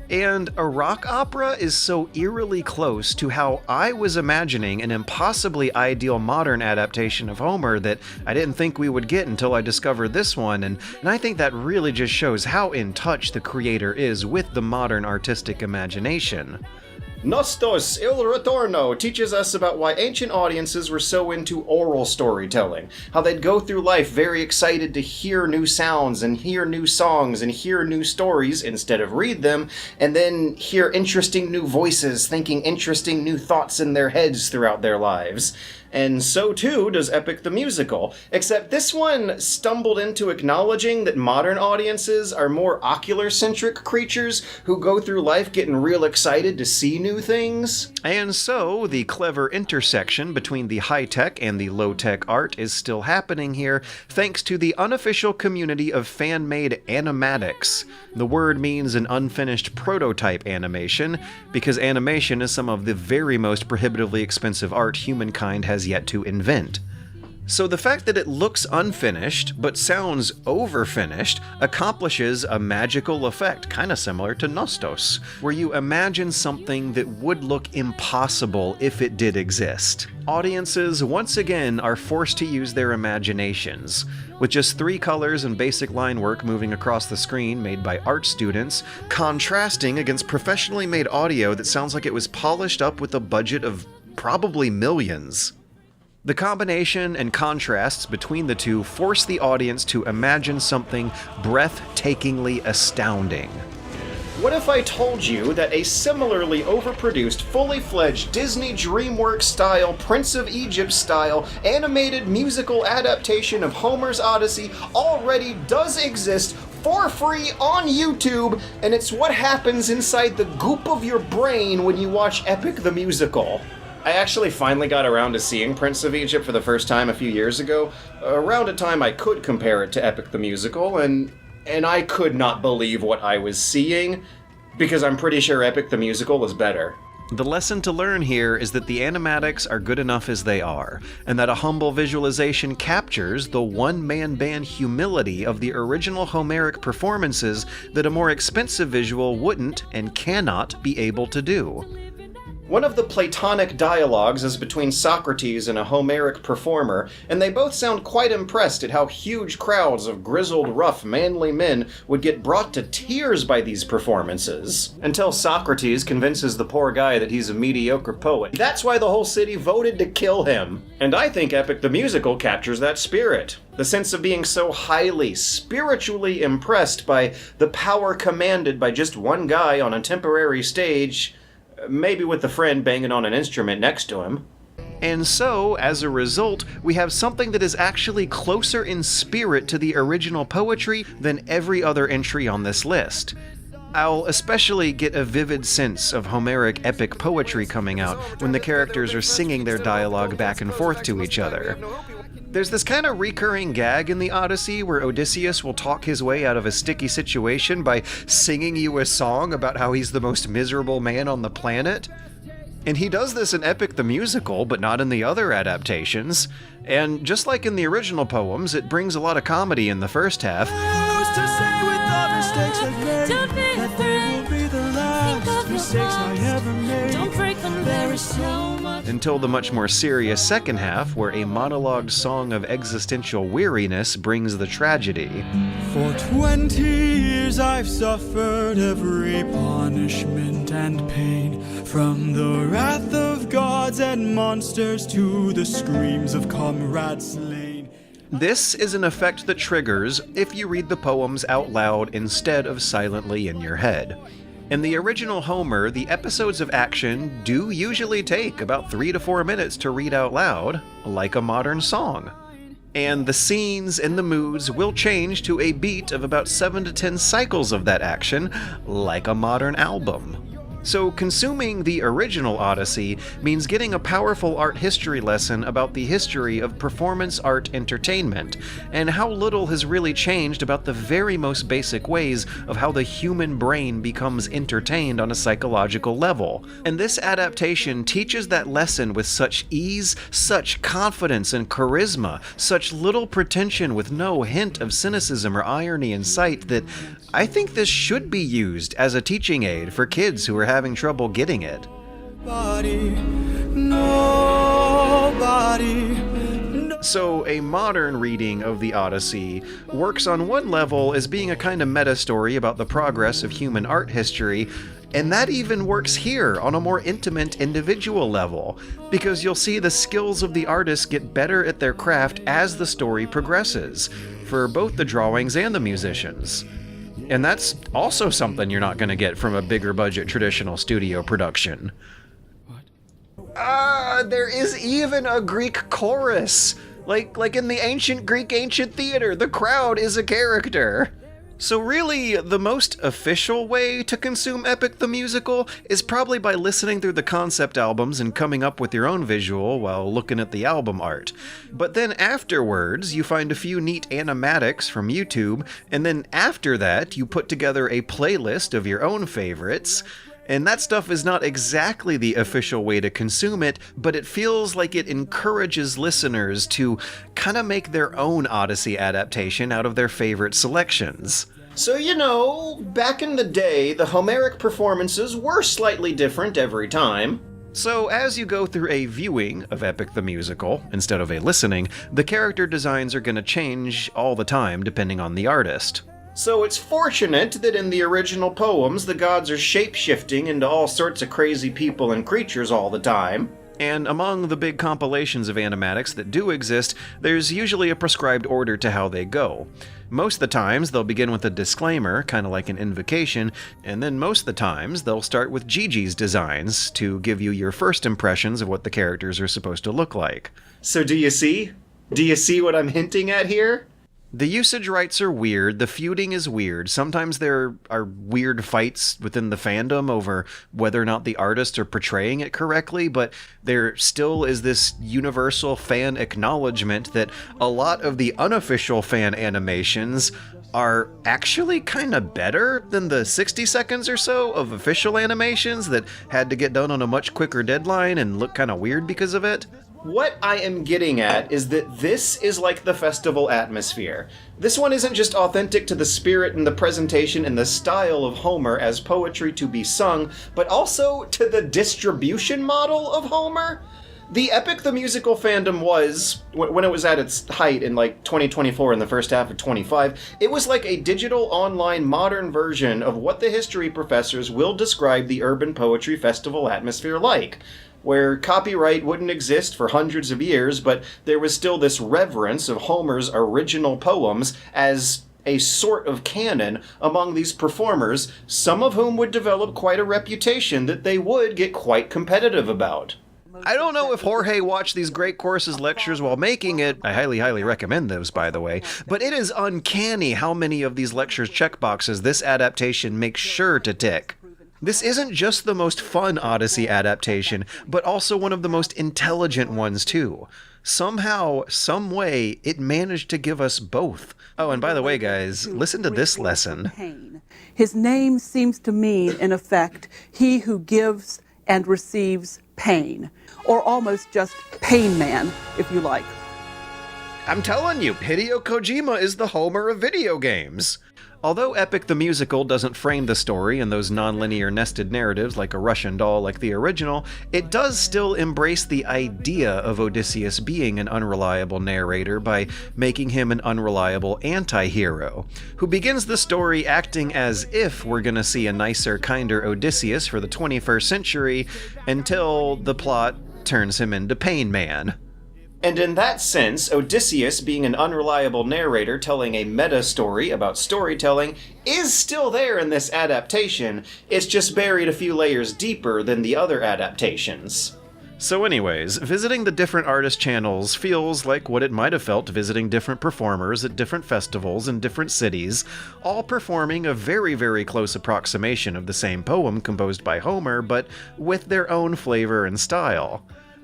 And a rock opera is so eerily close to how I was imagining an impossibly ideal modern adaptation of Homer that I didn't think we would get until I discovered this one, and I think that really just shows how in touch the creator is with the modern artistic imagination. Nostos il Retorno teaches us about why ancient audiences were so into oral storytelling, how they'd go through life very excited to hear new sounds and hear new songs and hear new stories instead of read them, and then hear interesting new voices thinking interesting new thoughts in their heads throughout their lives. and so too does Epic the Musical, except this one stumbled into acknowledging that modern audiences are more ocular-centric creatures who go through life getting real excited to see new things. And so, the clever intersection between the high-tech and the low-tech art is still happening here, thanks to the unofficial community of fan-made animatics. The word means an unfinished prototype animation, because animation is some of the very most prohibitively expensive art humankind has yet to invent. So the fact that it looks unfinished, but sounds overfinished, accomplishes a magical effect, kind of similar to Nostos, where you imagine something that would look impossible if it did exist. Audiences, once again, are forced to use their imaginations. With just 3 colors and basic line work moving across the screen made by art students, contrasting against professionally made audio that sounds like it was polished up with a budget of probably millions. The combination and contrasts between the two force the audience to imagine something breathtakingly astounding. What if I told you that a similarly overproduced, fully fledged Disney DreamWorks-style, Prince of Egypt-style, animated musical adaptation of Homer's Odyssey already does exist for free on YouTube, and it's what happens inside the goop of your brain when you watch Epic the Musical? I actually finally got around to seeing Prince of Egypt for the first time a few years ago, around a time I could compare it to Epic the Musical, and I could not believe what I was seeing, because I'm pretty sure Epic the Musical is better. The lesson to learn here is that the animatics are good enough as they are, and that a humble visualization captures the one-man band humility of the original Homeric performances that a more expensive visual wouldn't and cannot be able to do. One of the Platonic dialogues is between Socrates and a Homeric performer, and they both sound quite impressed at how huge crowds of grizzled, rough, manly men would get brought to tears by these performances. Until Socrates convinces the poor guy that he's a mediocre poet. That's why the whole city voted to kill him. And I think Epic the Musical captures that spirit. The sense of being so highly, spiritually impressed by the power commanded by just one guy on a temporary stage, maybe with a friend banging on an instrument next to him. And so, as a result, we have something that is actually closer in spirit to the original poetry than every other entry on this list. I'll especially get a vivid sense of Homeric epic poetry coming out when the characters are singing their dialogue back and forth to each other. There's this kind of recurring gag in the Odyssey where Odysseus will talk his way out of a sticky situation by singing you a song about how he's the most miserable man on the planet. And he does this in Epic the Musical, but not in the other adaptations. And just like in the original poems, it brings a lot of comedy in the first half. Until the much more serious second half, where a monologued song of existential weariness brings the tragedy. For 20 years I've suffered every punishment and pain, from the wrath of gods and monsters to the screams of comrades slain. This is an effect that triggers if you read the poems out loud instead of silently in your head. In the original Homer, the episodes of action do usually take about 3 to 4 minutes to read out loud, like a modern song. And the scenes and the moods will change to a beat of about 7 to 10 cycles of that action, like a modern album. So consuming the original Odyssey means getting a powerful art history lesson about the history of performance art entertainment, and how little has really changed about the very most basic ways of how the human brain becomes entertained on a psychological level. And this adaptation teaches that lesson with such ease, such confidence and charisma, such little pretension with no hint of cynicism or irony in sight that I think this should be used as a teaching aid for kids who are having trouble getting it. So a modern reading of the Odyssey works on one level as being a kind of meta-story about the progress of human art history, and that even works here on a more intimate individual level, because you'll see the skills of the artists get better at their craft as the story progresses, for both the drawings and the musicians. And that's also something you're not going to get from a bigger budget traditional studio production. There is even a Greek chorus! Like in the ancient Greek ancient theater, the crowd is a character! So really, the most official way to consume Epic the Musical is probably by listening through the concept albums and coming up with your own visual while looking at the album art. But then afterwards, you find a few neat animatics from YouTube, and then after that, you put together a playlist of your own favorites. And that stuff is not exactly the official way to consume it, but it feels like it encourages listeners to kind of make their own Odyssey adaptation out of their favorite selections. So, you know, back in the day, the Homeric performances were slightly different every time. So as you go through a viewing of Epic the Musical, instead of a listening, the character designs are going to change all the time depending on the artist. So it's fortunate that in the original poems, the gods are shape-shifting into all sorts of crazy people and creatures all the time. And among the big compilations of animatics that do exist, there's usually a prescribed order to how they go. Most of the times, they'll begin with a disclaimer, kind of like an invocation, and then most of the times, they'll start with Gigi's designs to give you your first impressions of what the characters are supposed to look like. So do you see? Do you see what I'm hinting at here? The usage rights are weird, the feuding is weird, sometimes there are weird fights within the fandom over whether or not the artists are portraying it correctly, but there still is this universal fan acknowledgement that a lot of the unofficial fan animations are actually kind of better than the 60 seconds or so of official animations that had to get done on a much quicker deadline and look kind of weird because of it. What I am getting at is that this is like the festival atmosphere. This one isn't just authentic to the spirit and the presentation and the style of Homer as poetry to be sung, but also to the distribution model of Homer. The Epic the Musical fandom was, when it was at its height in like 2024 and the first half of 25, it was like a digital online modern version of what the history professors will describe the urban poetry festival atmosphere like, where copyright wouldn't exist for hundreds of years, but there was still this reverence of Homer's original poems as a sort of canon among these performers, some of whom would develop quite a reputation that they would get quite competitive about. I don't know if Jorge watched these great courses lectures while making it. I highly recommend those, by the way. But it is uncanny how many of these lectures checkboxes this adaptation makes sure to tick. This isn't just the most fun Odyssey adaptation, but also one of the most intelligent ones too. Somehow, some way, it managed to give us both. Oh, and by the way, guys, listen to this lesson. His name seems to mean, in effect, he who gives and receives pain, or almost just Pain Man, if you like. I'm telling you, Hideo Kojima is the Homer of video games. Although Epic the Musical doesn't frame the story in those non-linear nested narratives like a Russian doll like the original, it does still embrace the idea of Odysseus being an unreliable narrator by making him an unreliable anti-hero, who begins the story acting as if we're gonna see a nicer, kinder Odysseus for the 21st century, until the plot turns him into Pain Man. And in that sense, Odysseus being an unreliable narrator telling a meta-story about storytelling is still there in this adaptation, it's just buried a few layers deeper than the other adaptations. So anyways, visiting the different artist channels feels like what it might have felt visiting different performers at different festivals in different cities, all performing a very close approximation of the same poem composed by Homer, but with their own flavor and style.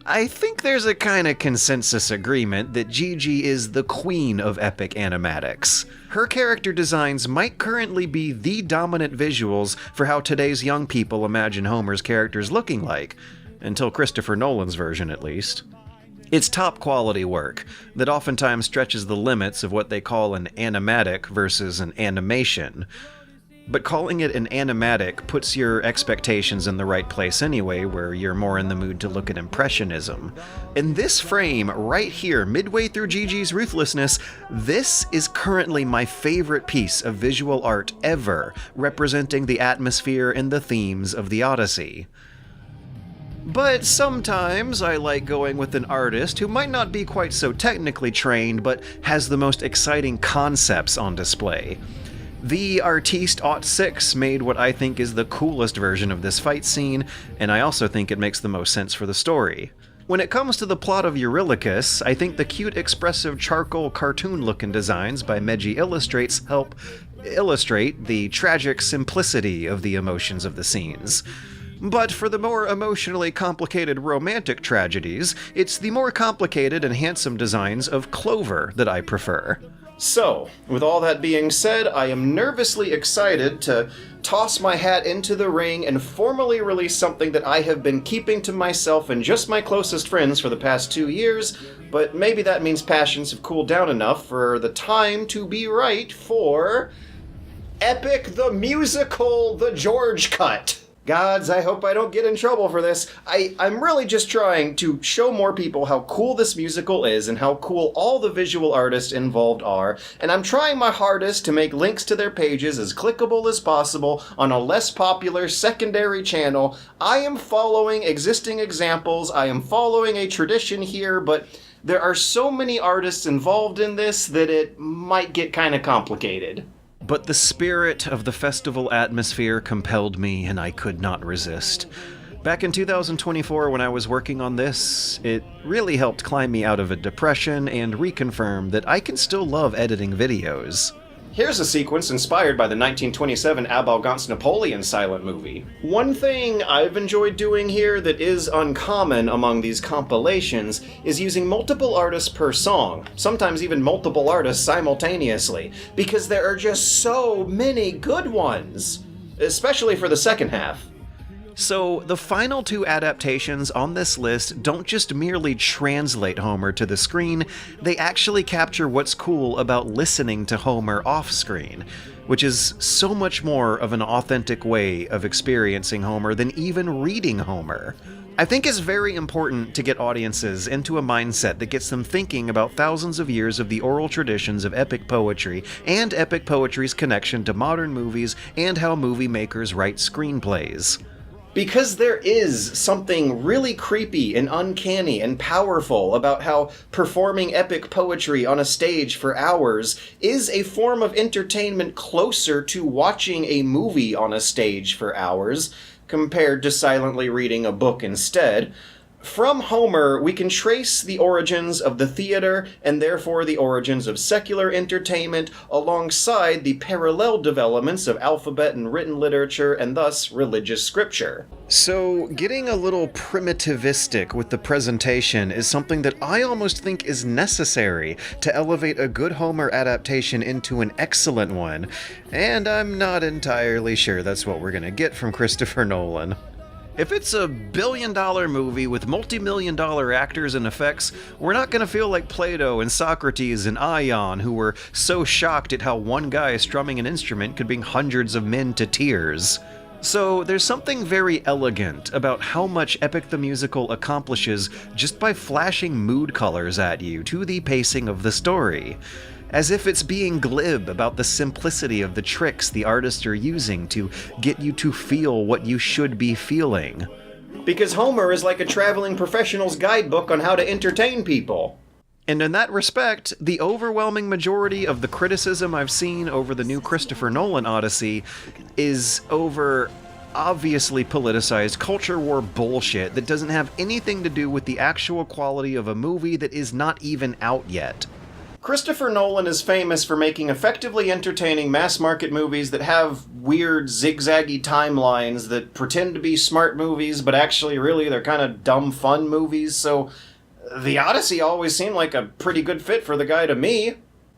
I think there's a kind of consensus agreement that Gigi is the queen of epic animatics. Her character designs might currently be the dominant visuals for how today's young people imagine Homer's characters looking like, until Christopher Nolan's version at least. It's top quality work that oftentimes stretches the limits of what they call an animatic versus an animation. But calling it an animatic puts your expectations in the right place anyway, where you're more in the mood to look at impressionism. In this frame, right here, midway through Gigi's ruthlessness, this is currently my favorite piece of visual art ever, representing the atmosphere and the themes of the Odyssey. But sometimes I like going with an artist who might not be quite so technically trained, but has the most exciting concepts on display. The artiste '06 made what I think is the coolest version of this fight scene, and I also think it makes the most sense for the story. When it comes to the plot of Eurylochus, I think the cute, expressive charcoal cartoon-looking designs by Meiji Illustrates help illustrate the tragic simplicity of the emotions of the scenes. But for the more emotionally complicated romantic tragedies, it's the more complicated and handsome designs of Clover that I prefer. So, with all that being said, I am nervously excited to toss my hat into the ring and formally release something that I have been keeping to myself and just my closest friends for the past 2 years, but maybe that means passions have cooled down enough for the time to be right for Epic the Musical, the George Cut. Gods, I hope I don't get in trouble for this. I'm really just trying to show more people how cool this musical is and how cool all the visual artists involved are, and I'm trying my hardest to make links to their pages as clickable as possible on a less popular secondary channel. I am following existing examples, I am following a tradition here, but there are so many artists involved in this that it might get kind of complicated. But the spirit of the festival atmosphere compelled me, and I could not resist. Back in 2024, when I was working on this, it really helped climb me out of a depression and reconfirm that I can still love editing videos. Here's a sequence inspired by the 1927 Abel Gance Napoleon silent movie. One thing I've enjoyed doing here that is uncommon among these compilations is using multiple artists per song, sometimes even multiple artists simultaneously, because there are just so many good ones, especially for the second half. So, the final two adaptations on this list don't just merely translate Homer to the screen, they actually capture what's cool about listening to Homer off-screen, which is so much more of an authentic way of experiencing Homer than even reading Homer. I think it's very important to get audiences into a mindset that gets them thinking about thousands of years of the oral traditions of epic poetry and epic poetry's connection to modern movies and how movie makers write screenplays. Because there is something really creepy and uncanny and powerful about how performing epic poetry on a stage for hours is a form of entertainment closer to watching a movie on a stage for hours, compared to silently reading a book instead. From Homer, we can trace the origins of the theater, and therefore the origins of secular entertainment, alongside the parallel developments of alphabet and written literature, and thus religious scripture. So, getting a little primitivistic with the presentation is something that I almost think is necessary to elevate a good Homer adaptation into an excellent one, and I'm not entirely sure that's what we're gonna get from Christopher Nolan. If it's a billion-dollar movie with multi-million-dollar actors and effects, we're not going to feel like Plato and Socrates and Ion, who were so shocked at how one guy strumming an instrument could bring hundreds of men to tears. So there's something very elegant about how much Epic the Musical accomplishes just by flashing mood colors at you to the pacing of the story. As if it's being glib about the simplicity of the tricks the artists are using to get you to feel what you should be feeling. Because Homer is like a traveling professional's guidebook on how to entertain people. And in that respect, the overwhelming majority of the criticism I've seen over the new Christopher Nolan Odyssey is over obviously politicized culture war bullshit that doesn't have anything to do with the actual quality of a movie that is not even out yet. Christopher Nolan is famous for making effectively entertaining mass-market movies that have weird, zigzaggy timelines that pretend to be smart movies, but actually really they're kind of dumb fun movies, so the Odyssey always seemed like a pretty good fit for the guy to me.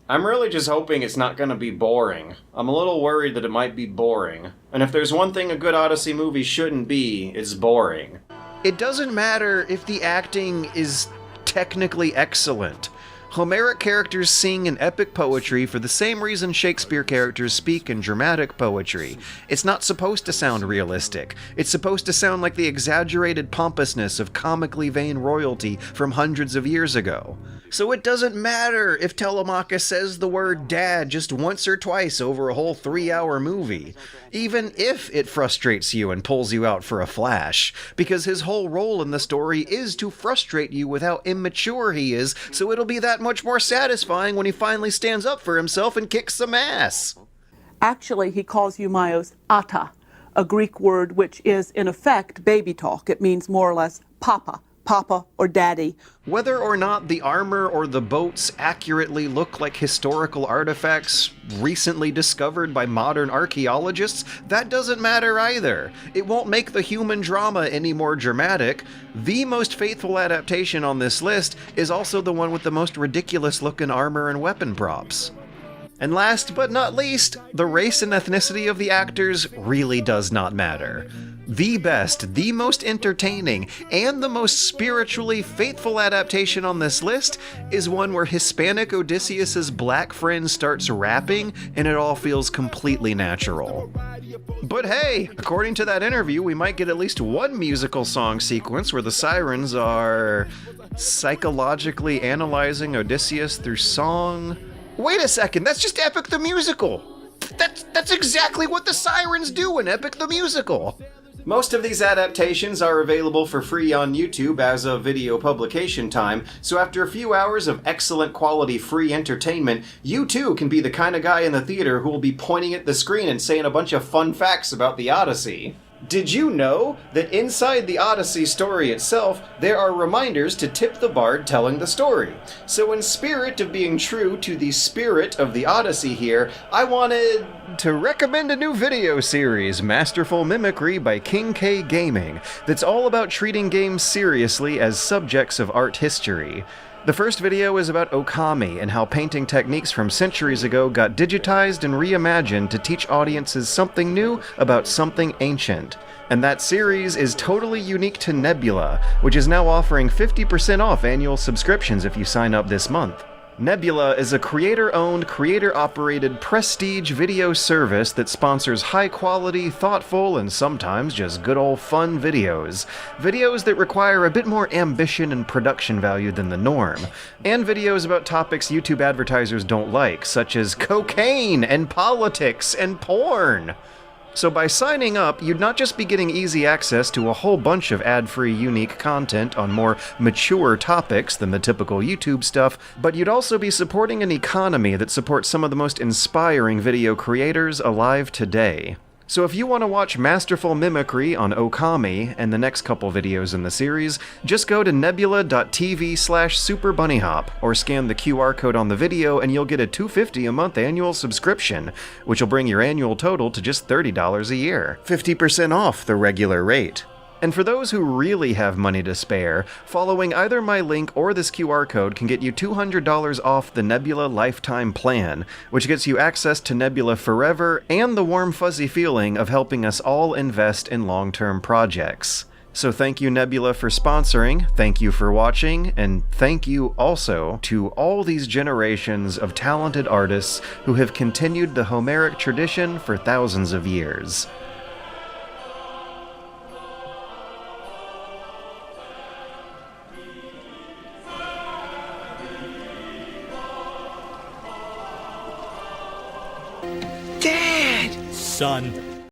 I'm really just hoping it's not going to be boring. I'm a little worried that it might be boring. And if there's one thing a good Odyssey movie shouldn't be, it's boring. It doesn't matter if the acting is technically excellent. Homeric characters sing in epic poetry for the same reason Shakespeare characters speak in dramatic poetry. It's not supposed to sound realistic. It's supposed to sound like the exaggerated pompousness of comically vain royalty from hundreds of years ago. So it doesn't matter if Telemachus says the word dad just once or twice over a whole 3-hour movie, even if it frustrates you and pulls you out for a flash, because his whole role in the story is to frustrate you with how immature he is, so it'll be that much more satisfying when he finally stands up for himself and kicks some ass. Actually, he calls Eumaeus Ata, a Greek word which is, in effect, baby talk. It means more or less papa or daddy. Whether or not the armor or the boats accurately look like historical artifacts recently discovered by modern archaeologists, that doesn't matter either. It won't make the human drama any more dramatic. The most faithful adaptation on this list is also the one with the most ridiculous looking armor and weapon props. And last but not least, the race and ethnicity of the actors really does not matter. The best, the most entertaining, and the most spiritually faithful adaptation on this list is one where Hispanic Odysseus' black friend starts rapping and it all feels completely natural. But hey, according to that interview, we might get at least one musical song sequence where the sirens are psychologically analyzing Odysseus through song. Wait a second, that's just Epic the Musical! That's exactly what the sirens do in Epic the Musical! Most of these adaptations are available for free on YouTube as of video publication time, so after a few hours of excellent quality free entertainment, you too can be the kind of guy in the theater who will be pointing at the screen and saying a bunch of fun facts about the Odyssey. Did you know that inside the Odyssey story itself, there are reminders to tip the bard telling the story? So in spirit of being true to the spirit of the Odyssey here, I wanted to recommend a new video series, Masterful Mimicry by King K Gaming, that's all about treating games seriously as subjects of art history. The first video is about okami and how painting techniques from centuries ago got digitized and reimagined to teach audiences something new about something ancient. And that series is totally unique to Nebula, which is now offering 50% off annual subscriptions if you sign up this month. Nebula is a creator-owned, creator-operated prestige video service that sponsors high-quality, thoughtful, and sometimes just good old fun videos. Videos that require a bit more ambition and production value than the norm. And videos about topics YouTube advertisers don't like, such as cocaine and politics and porn. So by signing up, you'd not just be getting easy access to a whole bunch of ad-free unique content on more mature topics than the typical YouTube stuff, but you'd also be supporting an economy that supports some of the most inspiring video creators alive today. So if you want to watch Masterful Mimicry on Okami and the next couple videos in the series, just go to nebula.tv/superbunnyhop or scan the QR code on the video and you'll get a $250 a month annual subscription, which will bring your annual total to just $30 a year, 50% off the regular rate. And for those who really have money to spare, following either my link or this QR code can get you $200 off the Nebula Lifetime Plan, which gets you access to Nebula forever and the warm fuzzy feeling of helping us all invest in long-term projects. So thank you Nebula for sponsoring, thank you for watching, and thank you also to all these generations of talented artists who have continued the Homeric tradition for thousands of years. Son,